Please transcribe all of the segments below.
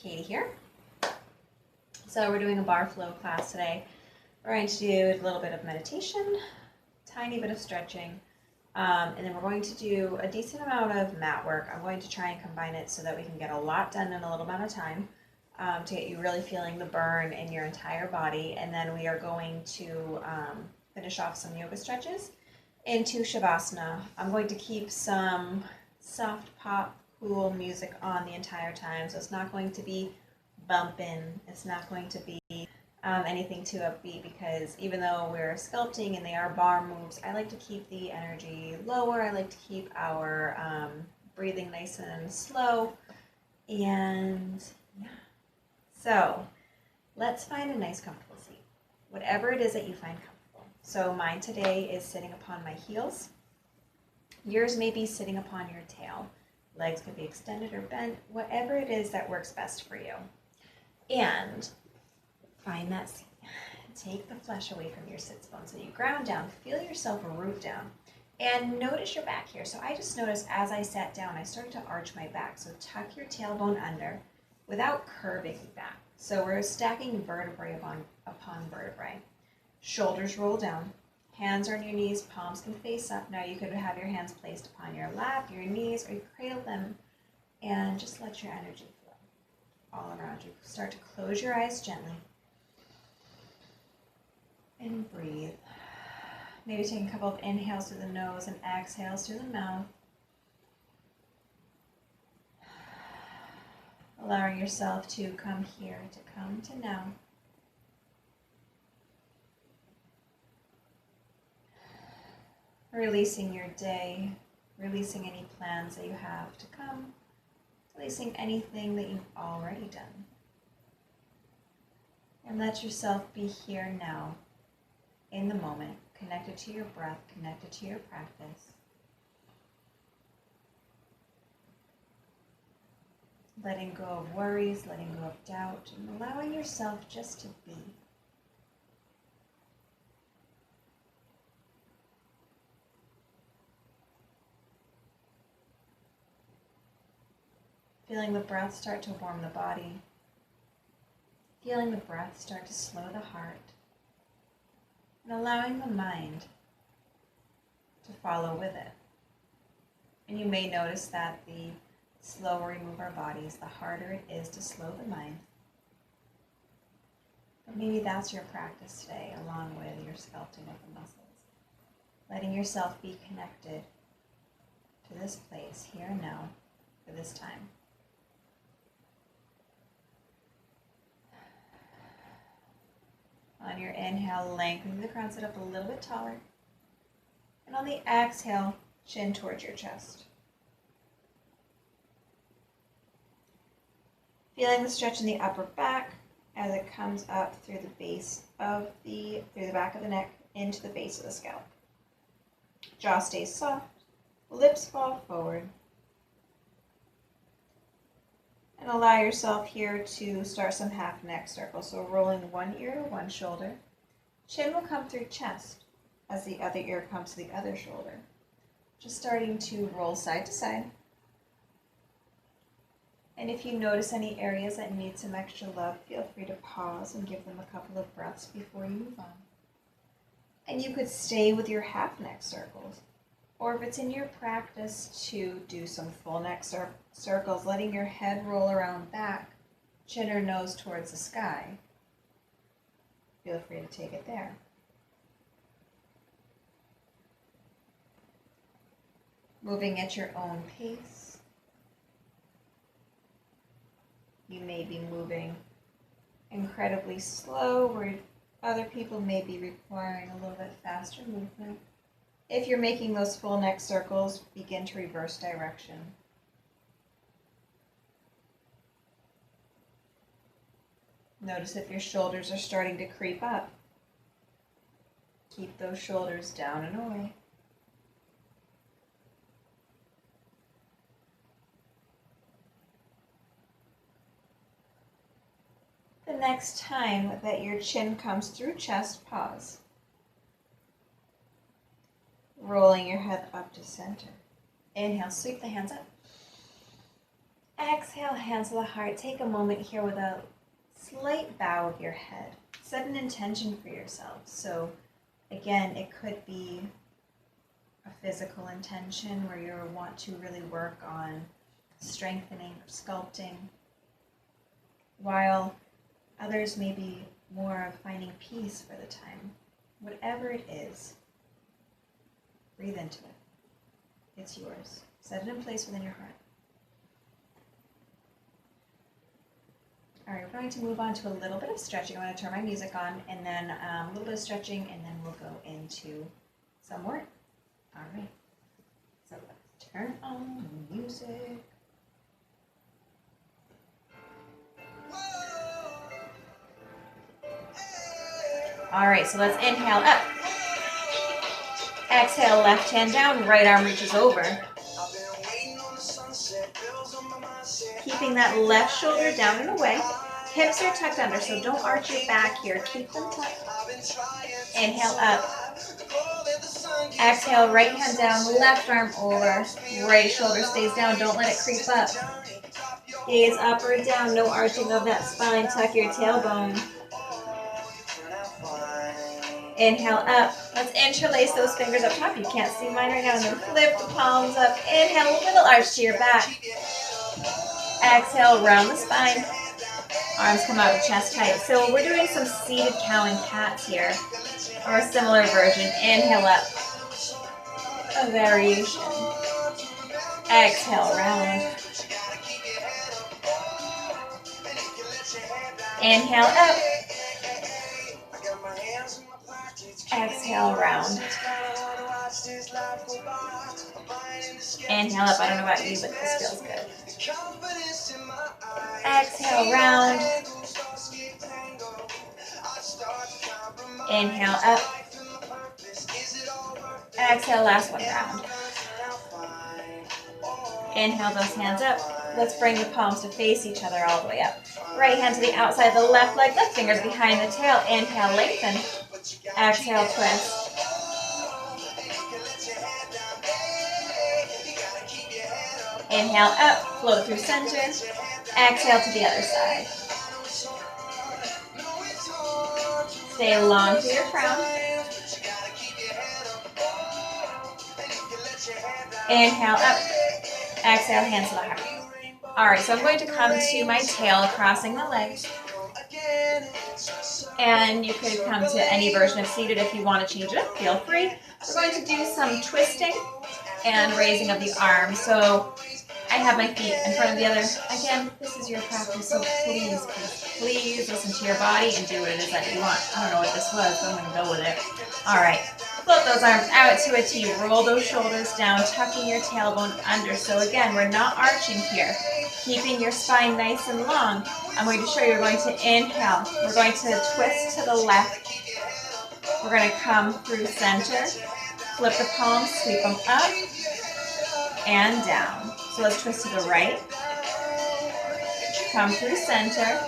Katie here. So we're doing a Barre Flow class today. We're going to do a little bit of meditation, tiny bit of stretching, and then we're going to do a decent amount of mat work. I'm going to try and combine it so that we can get a lot done in a little amount of time to get you really feeling the burn in your entire body. And then we are going to finish off some yoga stretches into Shavasana. I'm going to keep some soft pop, cool music on the entire time, so it's not going to be bumping. It's not going to be anything too upbeat, because even though we're sculpting and they are bar moves, I like to keep the energy lower. I like to keep our breathing nice and slow. And yeah, so let's find a nice comfortable seat, whatever it is that you find comfortable. So mine today is sitting upon my heels. Yours may be sitting upon your tail. Legs could be extended or bent, whatever it is that works best for you. And find that seat. Take the flesh away from your sits bone. So you ground down, feel yourself root down, and notice your back here. So I just noticed as I sat down, I started to arch my back. So tuck your tailbone under without curving back. So we're stacking vertebrae upon vertebrae. Shoulders roll down. Hands are on your knees, palms can face up. Now you could have your hands placed upon your lap, your knees, or you cradle them, and just let your energy flow all around you. Start to close your eyes gently and breathe. Maybe take a couple of inhales through the nose and exhales through the mouth. Allowing yourself to come here, to come to now. Releasing your day, releasing any plans that you have to come, releasing anything that you've already done. And let yourself be here now, in the moment, connected to your breath, connected to your practice. Letting go of worries, letting go of doubt, and allowing yourself just to be. Feeling the breath start to warm the body. Feeling the breath start to slow the heart. And allowing the mind to follow with it. And you may notice that the slower we move our bodies, the harder it is to slow the mind. But maybe that's your practice today, along with your sculpting of the muscles. Letting yourself be connected to this place, here and now, for this time. On your inhale, lengthen the crown, sit up a little bit taller. And on the exhale, chin towards your chest. Feeling the stretch in the upper back as it comes up through the base of through the back of the neck into the base of the scalp. Jaw stays soft, lips fall forward. And allow yourself here to start some half neck circles. So rolling one ear to one shoulder. Chin will come through chest as the other ear comes to the other shoulder. Just starting to roll side to side. And if you notice any areas that need some extra love, feel free to pause and give them a couple of breaths before you move on. And you could stay with your half neck circles. Or if it's in your practice to do some full neck circles, letting your head roll around back, chin or nose towards the sky, feel free to take it there. Moving at your own pace. You may be moving incredibly slow, where other people may be requiring a little bit faster movement. If you're making those full neck circles, begin to reverse direction. Notice if your shoulders are starting to creep up. Keep those shoulders down and away. The next time that your chin comes through chest, pause. Rolling your head up to center. Inhale, sweep the hands up. Exhale, hands to the heart. Take a moment here with a slight bow of your head. Set an intention for yourself. So again, it could be a physical intention where you want to really work on strengthening or sculpting, while others may be more of finding peace for the time. Whatever it is, breathe into it. It's yours. Set it in place within your heart. All right, we're going to move on to a little bit of stretching. I'm going to turn my music on, and then a little bit of stretching, and then we'll go into some work. All right, so let's turn on the music. All right, so let's inhale up. Exhale, left hand down, right arm reaches over. Keeping that left shoulder down and away. Hips are tucked under, so don't arch your back here. Keep them tucked. Inhale up. Exhale, right hand down, left arm over. Right shoulder stays down, don't let it creep up. Gaze up or down, no arching of that spine. Tuck your tailbone. Inhale up. Let's interlace those fingers up top. You can't see mine right now. And then flip the palms up. Inhale, a little arch to your back. Exhale, round the spine. Arms come out to chest height. So we're doing some seated cow and cats here, or a similar version. Inhale up. A variation. Exhale, round. Inhale up. Exhale, round. Inhale up. I don't know about you, but this feels good. Exhale, round. Inhale up. Exhale, last one round. Inhale those hands up. Let's bring the palms to face each other all the way up. Right hand to the outside of the left leg, left fingers behind the tail. Inhale, lengthen. Exhale, twist. Inhale up, float through center. Exhale to the other side. Stay long through your crown. Inhale up. Exhale, hands to the heart. All right, so I'm going to come to my tail, crossing the legs. And you could come to any version of seated if you want to change it up. Feel free. We're going to do some twisting and raising of the arms. So I have my feet in front of the other. Again, this is your practice, so please listen to your body and do what it is that you want. I don't know what this was, but I'm going to go with it. All right. Float those arms out to a T. Roll those shoulders down, tucking your tailbone under. So again, we're not arching here. Keeping your spine nice and long. I'm going to show you, we're going to inhale. We're going to twist to the left. We're going to come through center. Flip the palms, sweep them up and down. So let's twist to the right. Come through center.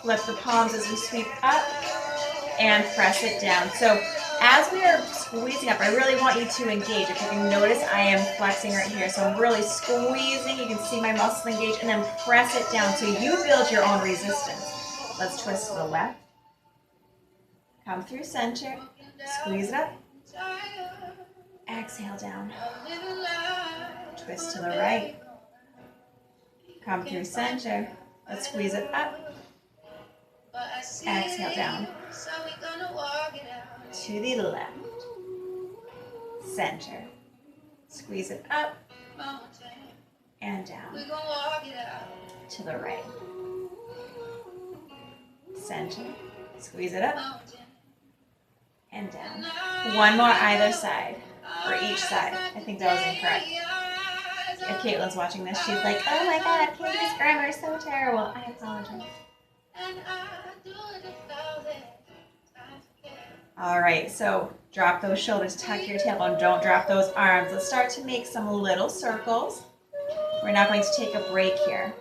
Flip the palms as we sweep up and press it down. So as we are squeezing up, I really want you to engage. If you can notice, I am flexing right here. So I'm really squeezing. You can see my muscles engage, and then press it down so you build your own resistance. Let's twist to the left. Come through center. Squeeze it up. Exhale down. Twist to the right. Come through center. Let's squeeze it up. Exhale down. To the left. Center. Squeeze it up. And down. To the right. Center. Squeeze it up. And down. One more either side. Or each side. I think that was incorrect. If Caitlin's watching this, she's like, oh my god, Katie's grammar is so terrible. I apologize. All right, so drop those shoulders, tuck your tailbone, don't drop those arms. Let's start to make some little circles. We're now going to take a break here.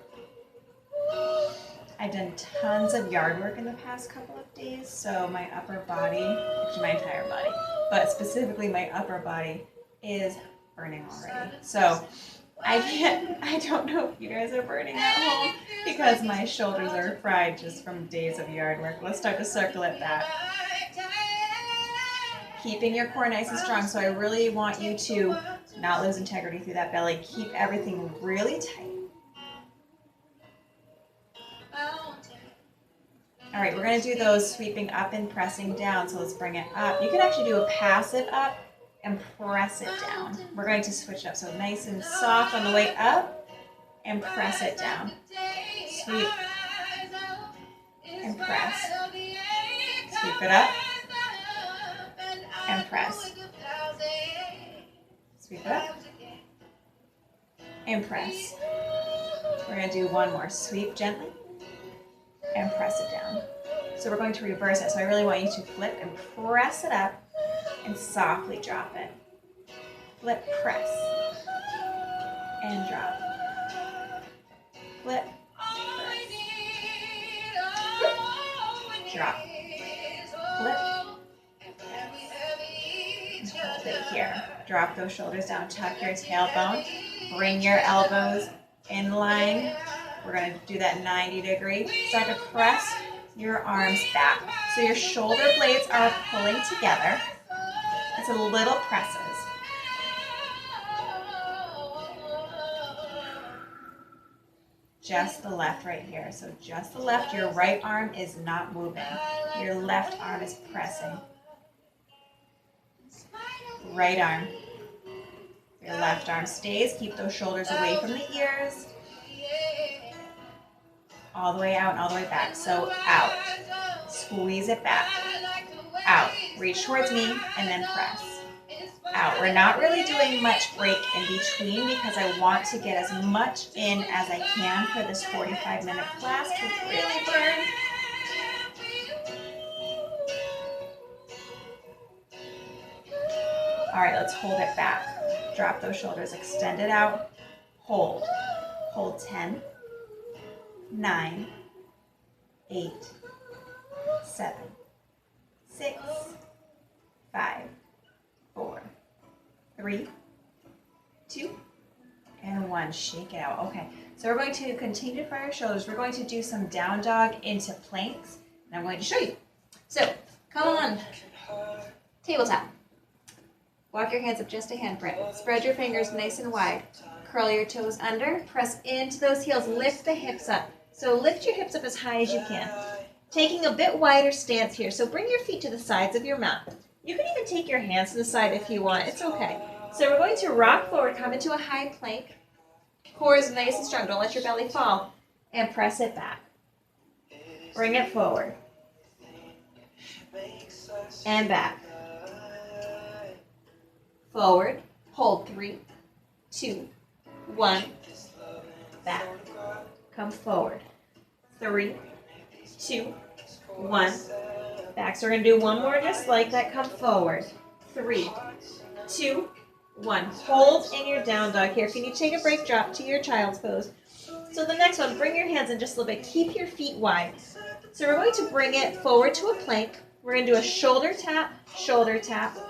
I've done tons of yard work in the past couple of days, so my upper body, actually my entire body, but specifically my upper body is burning already. So I don't know if you guys are burning at home because my shoulders are fried just from days of yard work. Let's start to circle it back. Keeping your core nice and strong. So I really want you to not lose integrity through that belly. Keep everything really tight. All right, we're going to do those sweeping up and pressing down. So let's bring it up. You can actually do a passive up and press it down. We're going to switch up. So nice and soft on the way up and press it down. Sweep and press. Sweep it up and press. Sweep it up and press. We're going to do one more. Sweep gently and press it down. So we're going to reverse it. So I really want you to flip and press it up and softly drop it. Flip, press, and drop. Flip, press, drop. Flip, and hold it here. Drop those shoulders down, tuck your tailbone, bring your elbows in line. We're going to do that 90-degree. Start to press your arms back. So your shoulder blades are pulling together. It's a little presses. Just the left right here. So just the left. Your right arm is not moving. Your left arm is pressing. Right arm. Your left arm stays. Keep those shoulders away from the ears. All the way out and all the way back. So out. Squeeze it back. Out. Reach towards me and then press. Out. We're not really doing much break in between because I want to get as much in as I can for this 45-minute class to really burn. All right, let's hold it back. Drop those shoulders, extend it out. Hold. Hold 10, 9, 8, 7, 6, 5, 4, 3, 2, and 1. Shake it out. Okay, so we're going to continue to fire our shoulders. We're going to do some down dog into planks, and I'm going to show you. So, come on. Tabletop. Walk your hands up just a handprint. Spread your fingers nice and wide. Curl your toes under. Press into those heels. Lift the hips up. So lift your hips up as high as you can. Taking a bit wider stance here. So bring your feet to the sides of your mat. You can even take your hands to the side if you want. It's okay. So we're going to rock forward, come into a high plank. Core is nice and strong. Don't let your belly fall. And press it back. Bring it forward. And back. Forward. Hold 3, 2, 1. Back. Come forward. 3, 2, 1. Back. So we're going to do one more just like that. Come forward. 3, 2, 1. Hold in your down dog here. Can you take a break? Drop to your child's pose. So the next one, bring your hands in just a little bit. Keep your feet wide. So we're going to bring it forward to a plank. We're going to do a shoulder tap,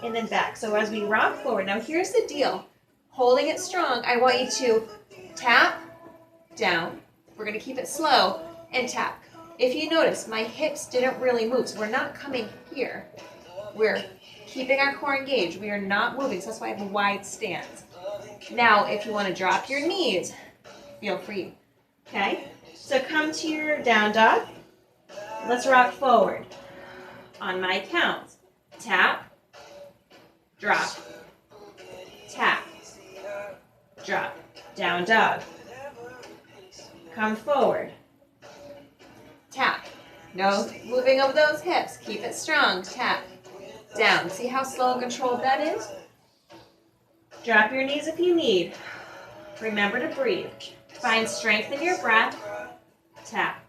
and then back. So as we rock forward, now here's the deal. Holding it strong, I want you to tap, down. We're going to keep it slow, and tap. If you notice, my hips didn't really move, so we're not coming here. We're keeping our core engaged. We are not moving, so that's why I have a wide stance. Now, if you want to drop your knees, feel free. Okay? So come to your down dog. Let's rock forward. On my count, tap, drop, tap, drop, down dog. Come forward, tap. No moving of those hips. Keep it strong. Tap, down. See how slow and controlled that is? Drop your knees if you need. Remember to breathe. Find strength in your breath. Tap,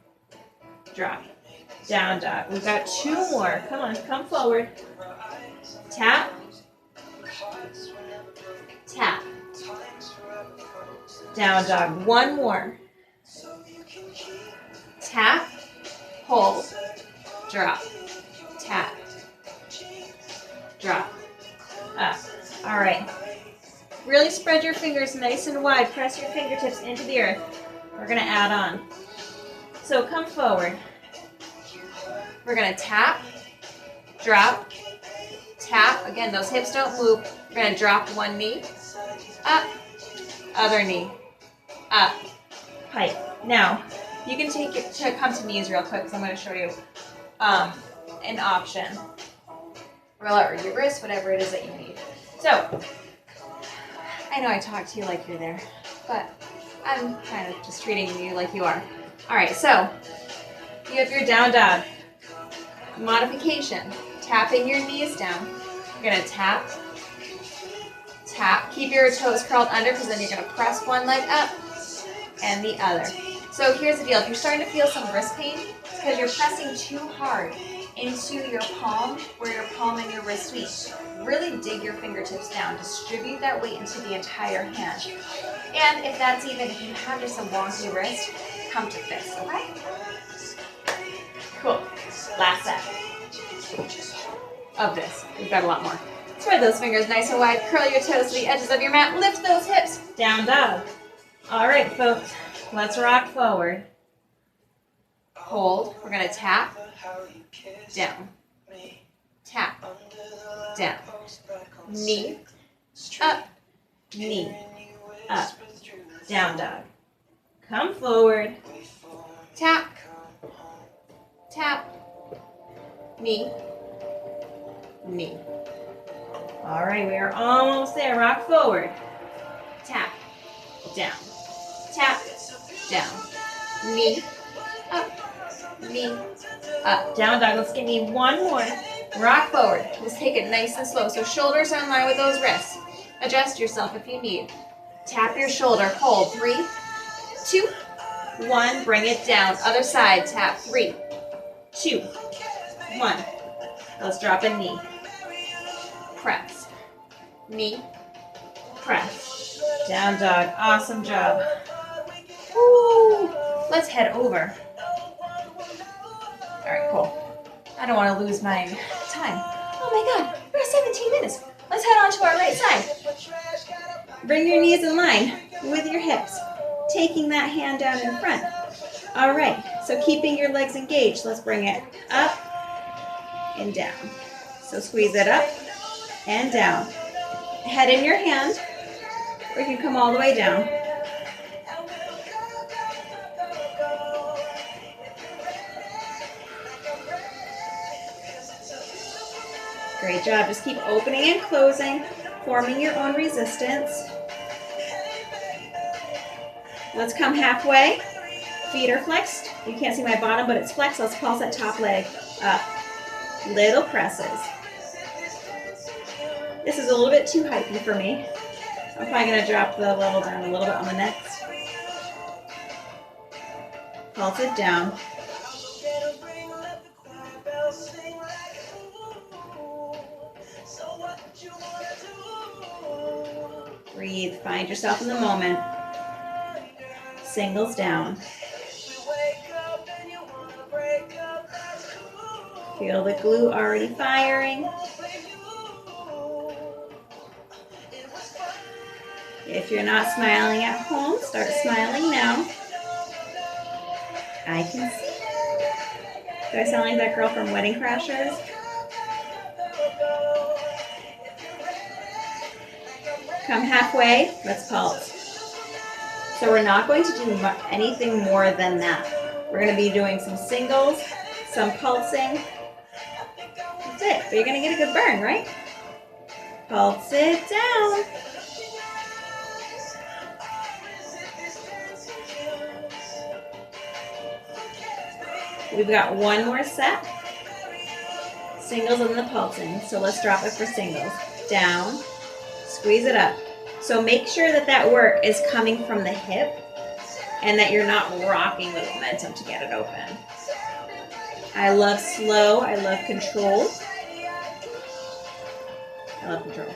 drop. Down dog. We've got 2 more. Come on, come forward. Tap. Tap. Down dog. 1 more. Tap. Hold. Drop. Tap. Drop. Up. All right. Really spread your fingers nice and wide. Press your fingertips into the earth. We're gonna add on. So come forward. We're gonna tap, drop, tap. Again, those hips don't move. We're gonna drop one knee, up, other knee, up, pike. Now, you can take it to come to knees real quick because I'm gonna show you an option. Roll out your wrist, whatever it is that you need. So, I know I talk to you like you're there, but I'm kind of just treating you like you are. All right, so you have your down dog. Modification, tapping your knees down. You're gonna tap, tap. Keep your toes curled under because then you're gonna press one leg up and the other. So here's the deal. If you're starting to feel some wrist pain, it's because you're pressing too hard into your palm where your palm and your wrist meet. Really dig your fingertips down. Distribute that weight into the entire hand. And if that's even, if you have just a wonky wrist, come to fist, okay? Cool. Last set of this. We've got a lot more. Spread those fingers nice and wide. Curl your toes to the edges of your mat. Lift those hips. Down dog. All right, folks. Let's rock forward. Hold. We're going to tap. Down. Tap. Down. Knee. Up. Knee. Up. Down dog. Come forward. Tap. Tap. Knee. Knee. All right, we are almost there. Rock forward. Tap. Down. Tap. Down. Knee. Up. Knee. Up. Down dog. Let's give me one more. Rock forward. Let's take it nice and slow. So shoulders are in line with those wrists. Adjust yourself if you need. Tap your shoulder. Hold. 3, 2, 1. Bring it down. Other side. Tap. 3, 2, 1. Let's drop a knee. Press. Knee. Press. Down dog. Awesome job. Woo. Let's head over. All right, cool. I don't want to lose my time. Oh my God, we're at 17 minutes. Let's head on to our right side. Bring your knees in line with your hips, taking that hand down in front. All right, so keeping your legs engaged, let's bring it up and down. So squeeze it up and down. Head in your hand, or you can come all the way down. Great job. Just keep opening and closing, forming your own resistance. Let's come halfway. Feet are flexed. You can't see my bottom, but it's flexed. Let's pulse that top leg up. Little presses. This is a little bit too hypey for me. I'm probably going to drop the level down a little bit on the next. Pulse it down. Breathe. Find yourself in the moment. Singles down. Feel the glute already firing. If you're not smiling at home, start smiling now. I can see. Do I sound like that girl from Wedding Crashers? Come halfway, let's pulse. So we're not going to do anything more than that. We're going to be doing some singles, some pulsing. That's it, but you're going to get a good burn, right? Pulse it down. We've got one more set. Singles and the pulsing. So let's drop it for singles. Down. Squeeze it up. So make sure that that work is coming from the hip and that you're not rocking with momentum to get it open. I love slow. I love control. I love control.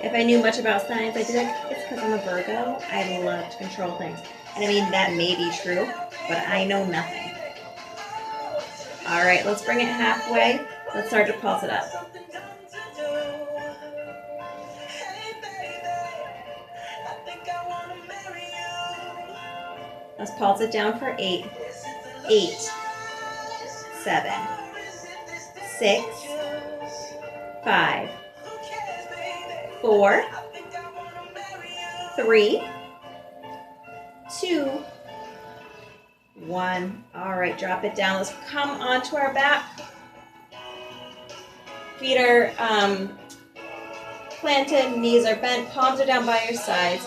If I knew much about science, I did it. It's because I'm a Virgo. I love to control things. And I mean, that may be true, but I know nothing. All right, let's bring it halfway. Let's start to pulse it up. Let's pulse it down for 8. 8, 7, 6, 5, 4, 3, 2, 1. All right, drop it down. Let's come onto our back. Feet are planted, knees are bent, palms are down by your sides.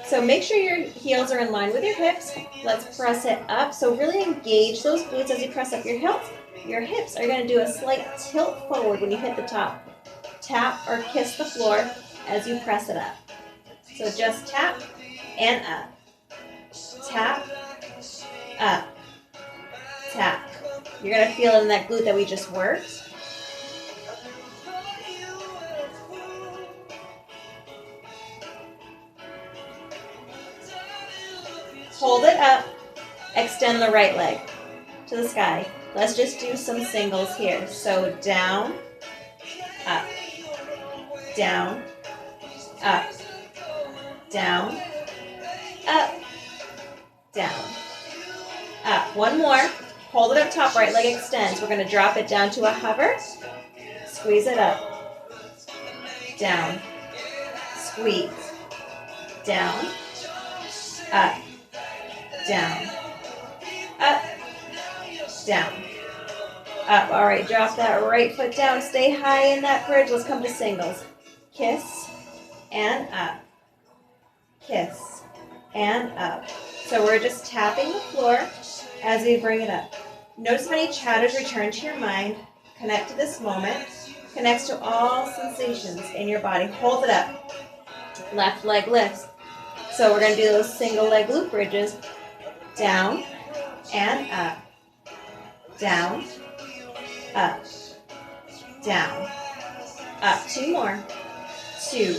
So make sure your heels are in line with your hips. Let's press it up. So really engage those glutes as you press up your hips. Your hips are going to do a slight tilt forward when you hit the top. Tap or kiss the floor as you press it up. So just tap and up. Tap, up, tap. You're going to feel it in that glute that we just worked. Hold it up, extend the right leg to the sky. Let's just do some singles here. So down, up, down, up, down, up, down, up. One more. Hold it up top, right leg extends. We're going to drop it down to a hover. Squeeze it up, down, squeeze, down, up, down, up, down, up. All right, drop that right foot down. Stay high in that bridge. Let's come to singles. Kiss and up. Kiss and up. So we're just tapping the floor as we bring it up. Notice if any chatters return to your mind. Connect to this moment. Connects to all sensations in your body. Hold it up. Left leg lifts. So we're going to do those single leg loop bridges. Down and up, down, up, down, up. 2 more. 2.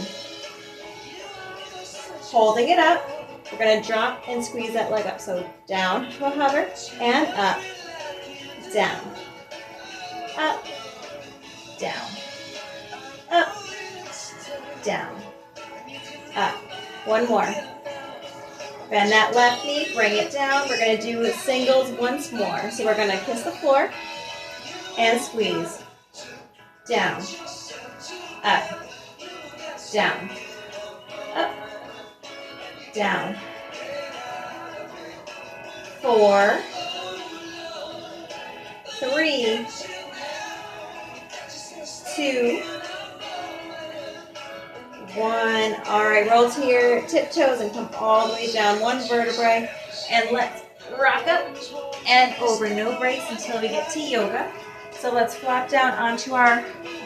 Holding it up. We're going to drop and squeeze that leg up. So down to a hover and up, down, up, down, up, down, up. 1 more. Bend that left knee, bring it down. We're going to do singles once more. So we're going to kiss the floor and squeeze. Down, up, down, up, down. 4, 3, 2, 1. All right, roll to your tiptoes and come all the way down 1 vertebrae. And let's rock up and over. No breaks until we get to yoga. So let's flop down onto our, I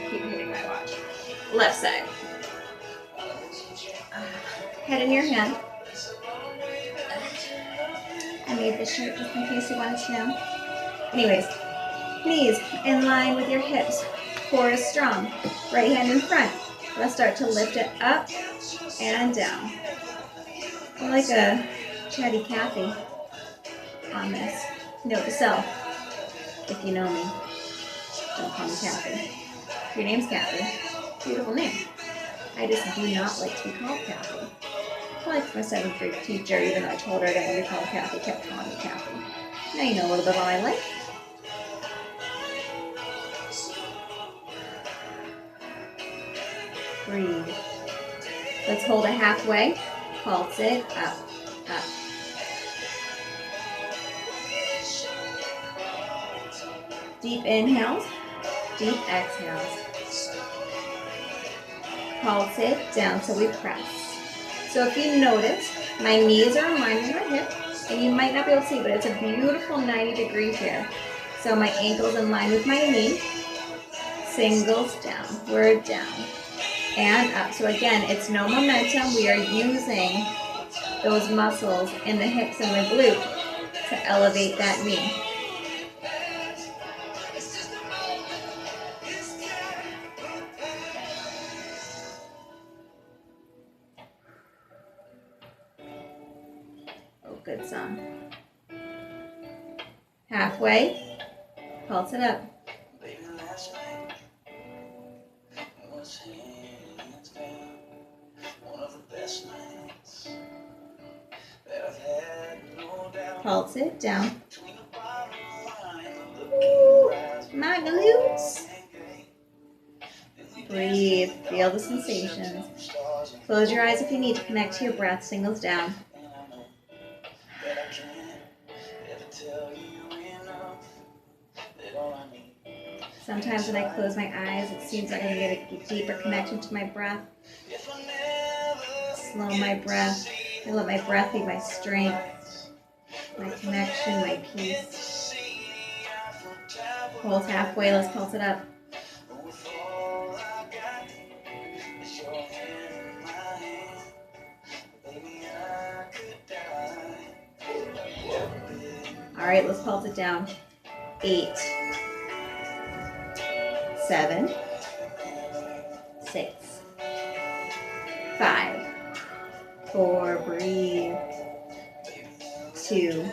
keep hitting my watch, left side. Head in your hand. I made this shirt just in case you wanted to know. Anyways, knees in line with your hips. Core is strong. Right hand in front. Let's start to lift it up and down. I'm like a chatty Cathy on this. Note to self, if you know me, don't call me Cathy. Your name's Cathy. Beautiful name. I just do not like to be called Cathy. Probably my 7th grade teacher, even though I told her I didn't want to be called Cathy, kept calling me Cathy. Now you know a little bit about my life. Breathe. Let's hold it halfway. Pulse it up, up. Deep inhales, deep exhales. Pulse it down till we press. So if you notice, my knees are in line with my hips, and you might not be able to see, but it's a beautiful 90 degrees here. So my ankle's in line with my knee. Singles down, we're down. And up. So again, it's no momentum. We are using those muscles in the hips and the glute to elevate that knee. Oh, good song. Halfway, pulse it up. pulse it down. Ooh, my glutes. Breathe, feel the sensations. Close your eyes if you need to connect to your breath, singles down. Sometimes when I close my eyes, it seems like I'm going to get a deeper connection to my breath. Slow my breath. I let my breath be my strength, my connection, my peace. Pulse halfway, let's pulse it up. All right, let's pulse it down. 8, 7, 6, 5, 4, breathe. 2,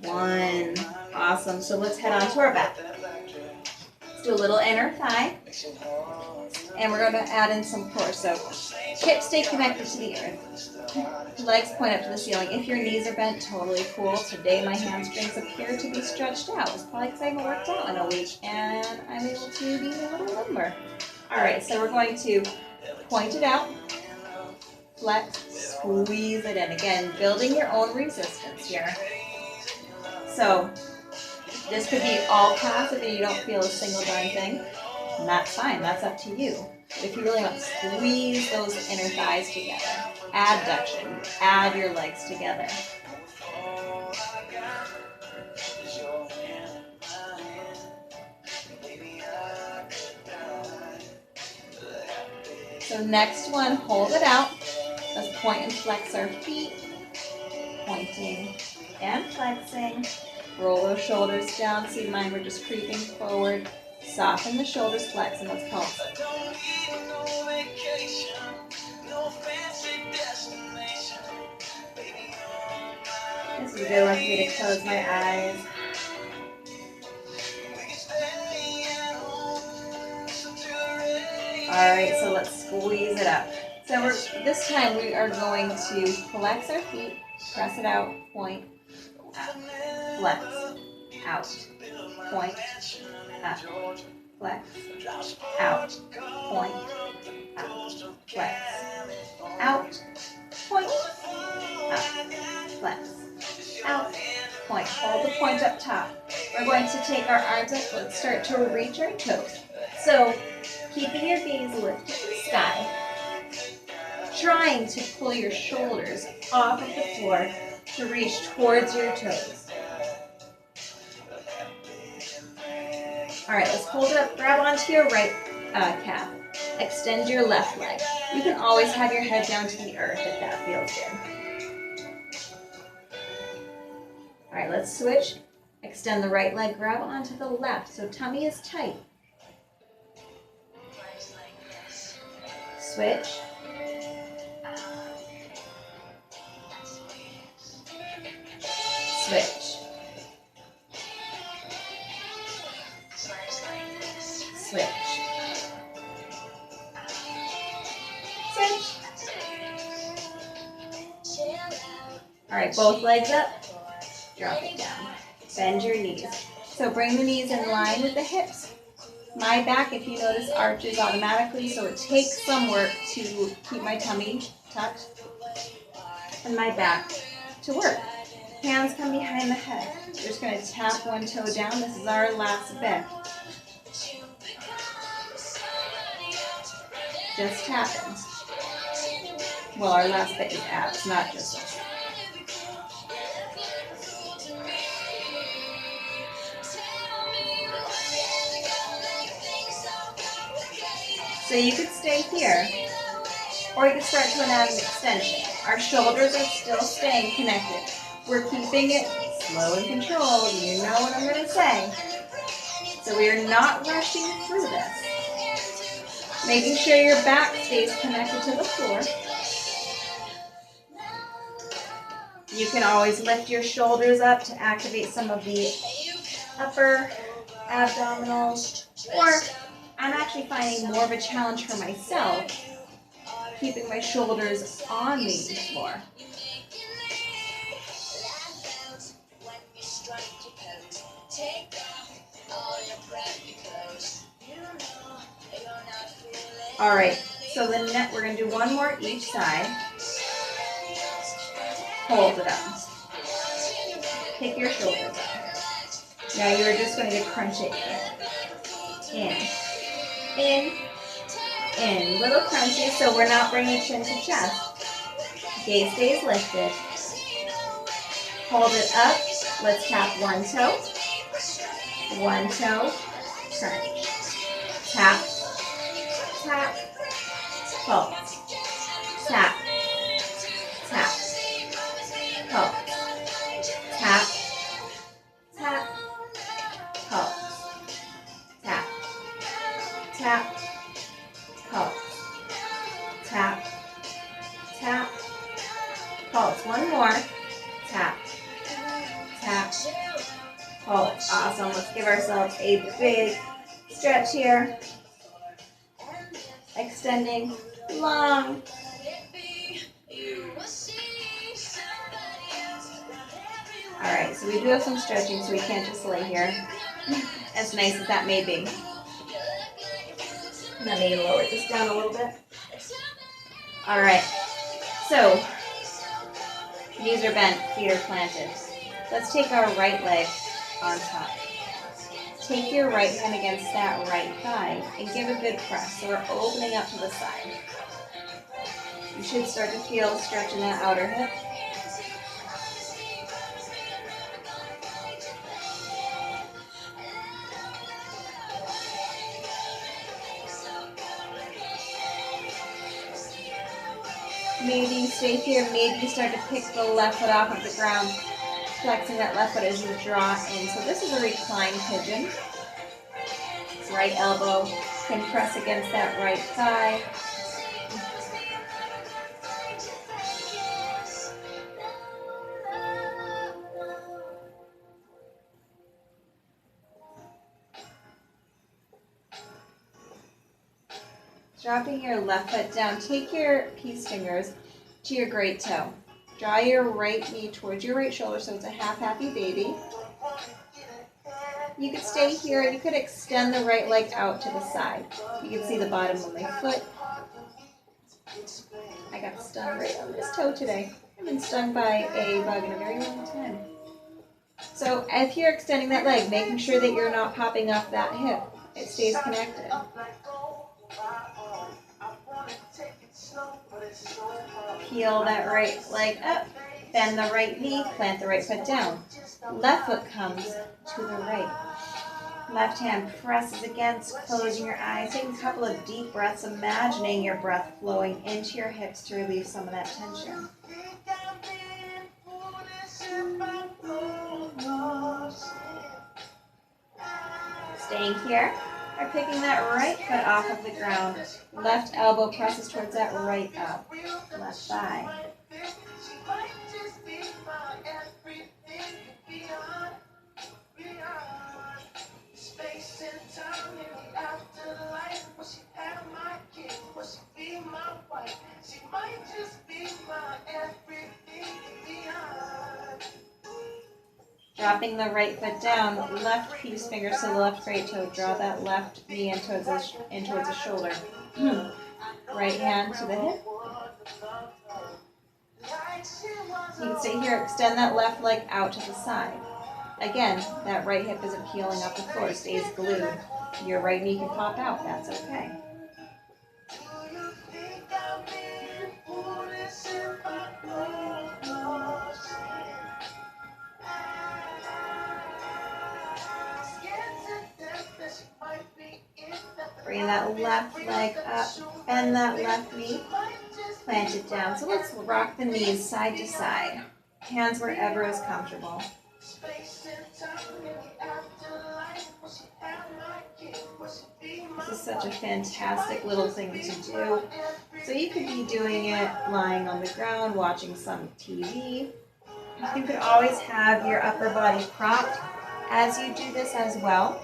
1. Awesome. So let's head on to our back. Let's do a little inner thigh. And we're going to add in some core. So hips stay connected to the earth. Legs point up to the ceiling. If your knees are bent, totally cool. Today my hamstrings appear to be stretched out. It's probably because I haven't worked out in a week and I'm able to be a little limber. All right, so we're going to point it out, flex, squeeze it in. Again, building your own resistance here. So this could be all passive and you don't feel a single darn thing. And that's fine, that's up to you. But if you really want to squeeze those inner thighs together, adduction, add your legs together. So next one, hold it out. Let's point and flex our feet. Pointing and flexing. Roll those shoulders down. See mine, we're just creeping forward. Soften the shoulders, flex, and let's pulse. This is a good one for me to close my eyes. Alright, so let's squeeze it up. So this time we are going to flex our feet, press it out, point, up, flex, out, point, up, flex, out, point, up, flex, out, point, up, flex, out, point. Hold the point up top. We're going to take our arms up. Let's start to reach our toes. So keeping your gaze lifted to the sky, trying to pull your shoulders off of the floor to reach towards your toes. All right, let's hold it up. Grab onto your right calf. Extend your left leg. You can always have your head down to the earth if that feels good. All right, let's switch. Extend the right leg, grab onto the left, so tummy is tight. Switch. Switch. Switch. Switch. All right, both legs up. Drop it down. Bend your knees. So bring the knees in line with the hips. My back, if you notice, arches automatically, so it takes some work to keep my tummy tucked and my back to work. Hands come behind the head. We're just going to tap one toe down. This is our last bit. Just tapping. Well, our last bit is abs, not just this. So you could stay here, or you could start to add an extension. Our shoulders are still staying connected. We're keeping it slow and controlled. You know what I'm going to say. So we are not rushing through this. Making sure your back stays connected to the floor. You can always lift your shoulders up to activate some of the upper abdominals, or I'm actually finding more of a challenge for myself, keeping my shoulders on the floor. All right, so the neck, we're going to do one more each side. Hold it up. Take your shoulders up. Now you're just going to crunch it in, in. Little crunchy, so we're not bringing chin to chest. Gaze stays lifted. Hold it up. Let's tap one toe, crunch. Tap, tap, pulse. Tap, tap, pulse. Tap, tap, pulse. Tap, tap, pulse. Tap, tap, pulse. One more. Tap, tap, pulse. Awesome. Let's give ourselves a big stretch here. Extending long. All right, so we do have some stretching, so we can't just lay here. As nice as that may be. Let me lower this down a little bit. All right, so knees are bent, feet are planted. Let's take our right leg on top. Take your right hand against that right thigh and give a good press. So we're opening up to the side. You should start to feel a stretch in that outer hip. Maybe stay here, maybe start to pick the left foot off of the ground, flexing that left foot as you draw in. So this is a reclined pigeon. Right elbow can press against that right thigh. Dropping your left foot down, take your peace fingers to your great toe. Draw your right knee towards your right shoulder so it's a half happy baby. You could stay here, you could extend the right leg out to the side. You can see the bottom of my foot. I got stung right on this toe today. I've been stung by a bug in a very long time. So if you're extending that leg, making sure that you're not popping off that hip, it stays connected. Peel that right leg up, bend the right knee, plant the right foot down. Left foot comes to the right. Left hand presses against, closing your eyes. Take a couple of deep breaths, imagining your breath flowing into your hips to relieve some of that tension. Staying here. Or picking that right foot off of the ground. Left elbow presses towards that right up. Left thigh. Dropping the right foot down, left peace finger to the left great toe. Draw that left knee in towards the shoulder. Right hand to the hip. You can stay here, extend that left leg out to the side. Again, that right hip isn't peeling off the floor, stays glued. Your right knee can pop out, that's okay. Bring that left leg up, bend that left knee, plant it down. So let's rock the knees side to side. Hands wherever is comfortable. This is such a fantastic little thing to do. So you could be doing it lying on the ground, watching some TV. You could always have your upper body propped as you do this as well.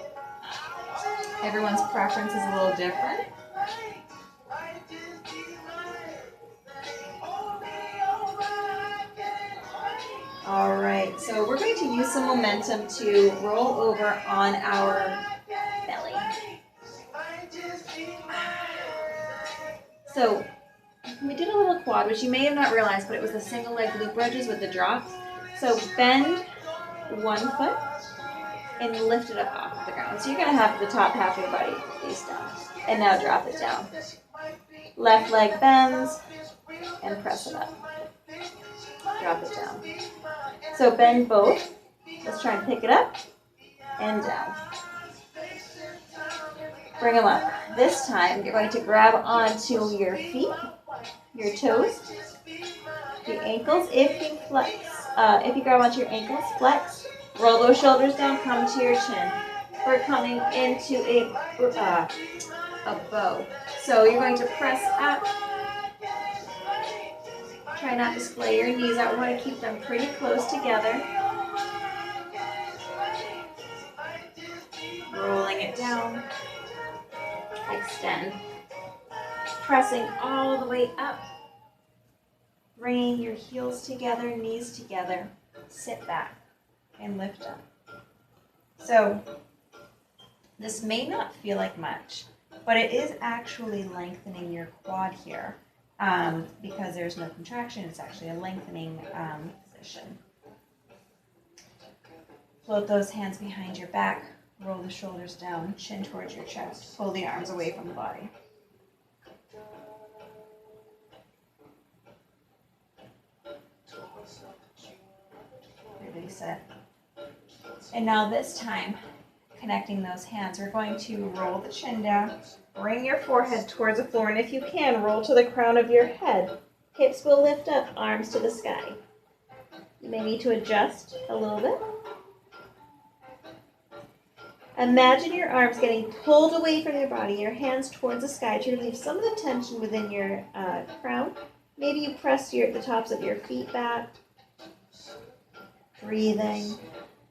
Everyone's preference is a little different. All right, so we're going to use some momentum to roll over on our belly. So we did a little quad, which you may have not realized, but it was the single leg loop bridges with the drops. So bend one foot and lift it up off of the ground. So you're gonna have the top half of your body face down. And now drop it down. Left leg bends and press it up. Drop it down. So bend both. Let's try and pick it up and down. Bring them up. This time you're going to grab onto your feet, your toes, the ankles. If you flex, if you grab onto your ankles, flex. Roll those shoulders down, come to your chin. We're coming into a bow. So you're going to press up. Try not to splay your knees out. We want to keep them pretty close together. Rolling it down. Extend. Pressing all the way up. Bringing your heels together, knees together. Sit back and lift up. So this may not feel like much, but it is actually lengthening your quad here because there's no contraction. It's actually a lengthening position. Float those hands behind your back. Roll the shoulders down, chin towards your chest. Pull the arms away from the body. Release it. And now this time, connecting those hands, we're going to roll the chin down, bring your forehead towards the floor, and if you can, roll to the crown of your head. Hips will lift up, arms to the sky. You may need to adjust a little bit. Imagine your arms getting pulled away from your body, your hands towards the sky to relieve some of the tension within your crown. Maybe you press the tops of your feet back. Breathing.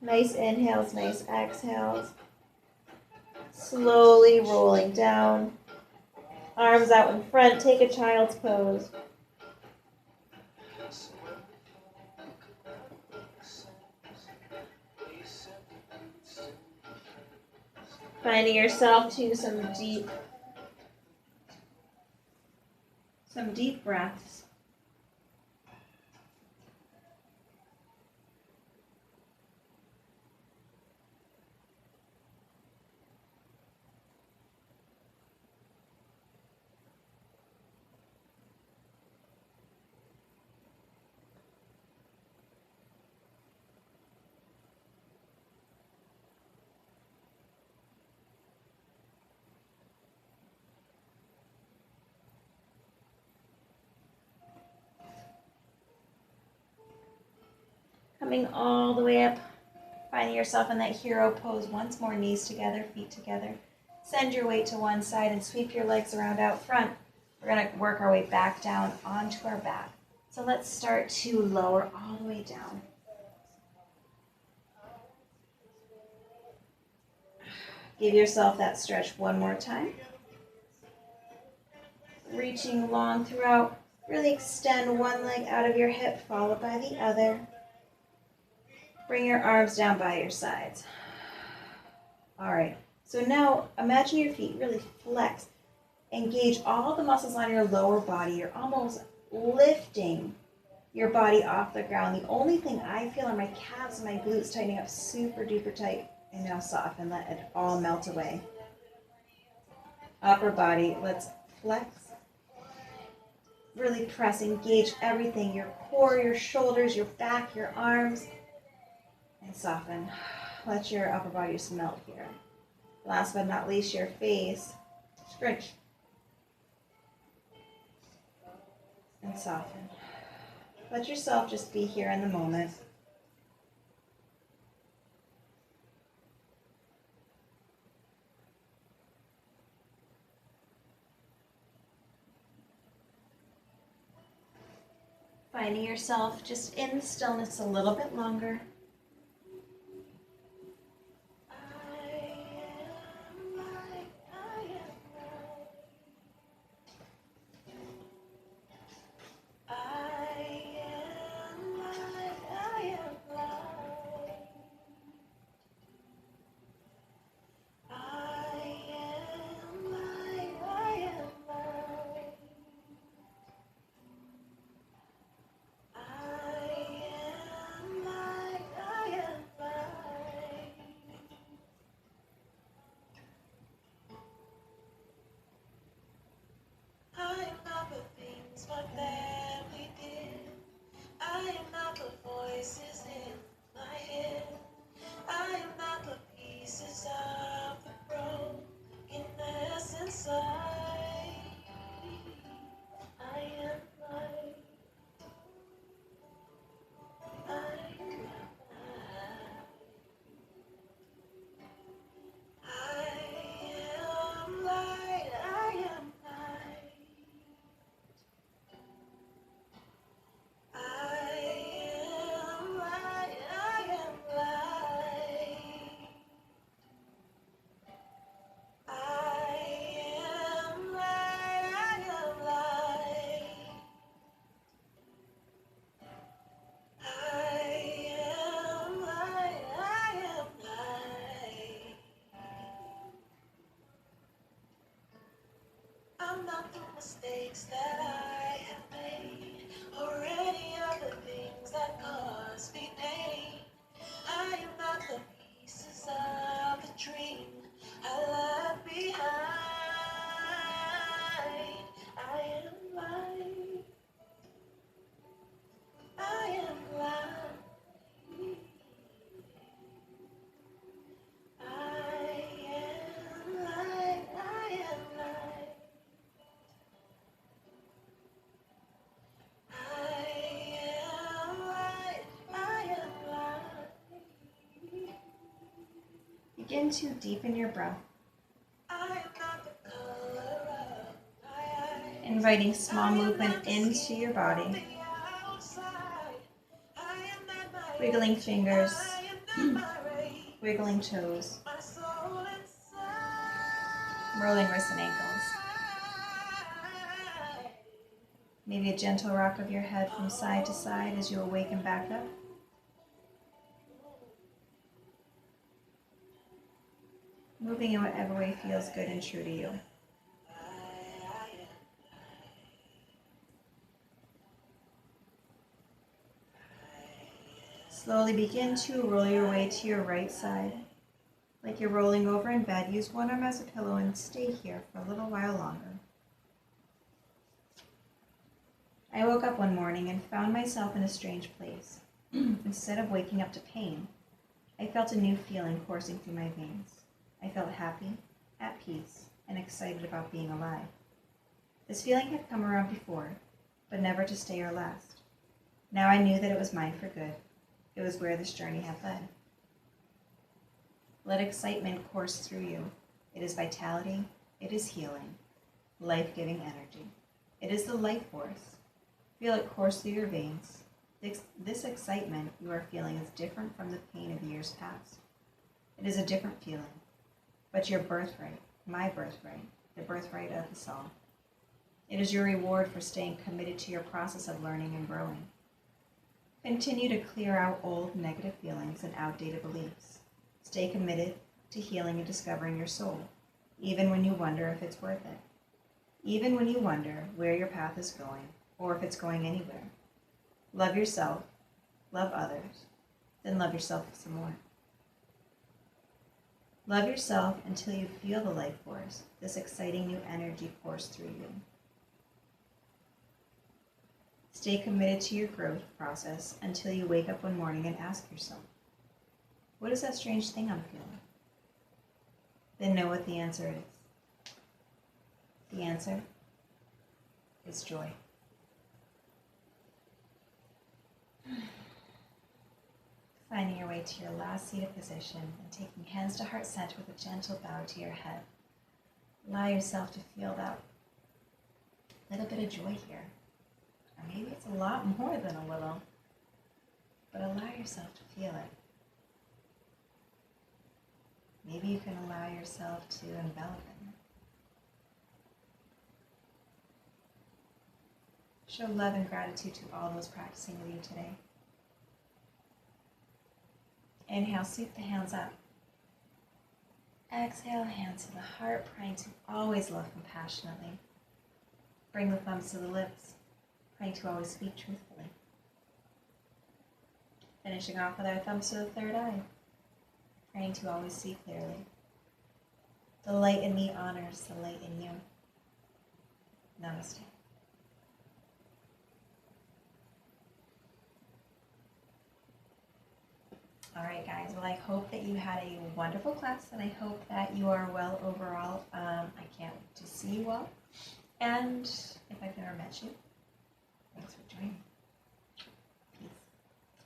Nice inhales, nice exhales. Slowly rolling down. Arms out in front. Take a child's pose. Finding yourself to some deep breaths. Coming all the way up, finding yourself in that hero pose. Once more, knees together, feet together. Send your weight to one side and sweep your legs around out front. We're going to work our way back down onto our back. So let's start to lower all the way down. Give yourself that stretch one more time. Reaching long throughout. Really extend one leg out of your hip, followed by the other. Bring your arms down by your sides. All right, so now imagine your feet really flex. Engage all the muscles on your lower body. You're almost lifting your body off the ground. The only thing I feel are my calves and my glutes tightening up super duper tight. And now soften, let it all melt away. Upper body, let's flex. Really press, engage everything, your core, your shoulders, your back, your arms. And soften. Let your upper body just melt here. Last but not least, your face. Scrunch. And soften. Let yourself just be here in the moment. Finding yourself just in the stillness a little bit longer. begin to deepen your breath, inviting small movement into your body, wiggling fingers, wiggling toes, rolling wrists and ankles. Maybe a gentle rock of your head from side to side as you awaken back up. Moving in whatever way feels good and true to you. Slowly begin to roll your way to your right side. Like you're rolling over in bed, use one arm as a pillow and stay here for a little while longer. I woke up one morning and found myself in a strange place. Instead of waking up to pain, I felt a new feeling coursing through my veins. I felt happy, at peace, and excited about being alive. This feeling had come around before, but never to stay or last. Now I knew that it was mine for good. It was where this journey had led. Let excitement course through you. It is vitality, it is healing, life-giving energy. It is the life force. Feel it course through your veins. This excitement you are feeling is different from the pain of years past. It is a different feeling, but your birthright, my birthright, the birthright of us all. It is your reward for staying committed to your process of learning and growing. Continue to clear out old negative feelings and outdated beliefs. Stay committed to healing and discovering your soul, even when you wonder if it's worth it. Even when you wonder where your path is going, or if it's going anywhere. Love yourself, love others, then love yourself some more. Love yourself until you feel the life force, this exciting new energy course through you. Stay committed to your growth process until you wake up one morning and ask yourself, what is that strange thing I'm feeling? Then know what the answer is. The answer is joy. Finding your way to your last seated position and taking hands to heart center with a gentle bow to your head. Allow yourself to feel that little bit of joy here. Or maybe it's a lot more than a little, but allow yourself to feel it. Maybe you can allow yourself to envelop it. Show love and gratitude to all those practicing with you today. Inhale, sweep the hands up. Exhale, hands to the heart, praying to always love compassionately. Bring the thumbs to the lips, praying to always speak truthfully. Finishing off with our thumbs to the third eye, praying to always see clearly. The light in me honors the light in you. Namaste. All right, guys. Well, I hope that you had a wonderful class, and I hope that you are well overall. I can't wait to see you all. And if I've never met you, thanks for joining. Peace.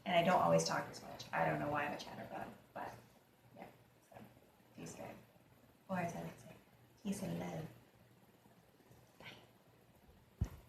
And I don't always talk this much. I don't know why I'm a chatterbug, but yeah. So, peace, guys. Or as I would say, peace and love.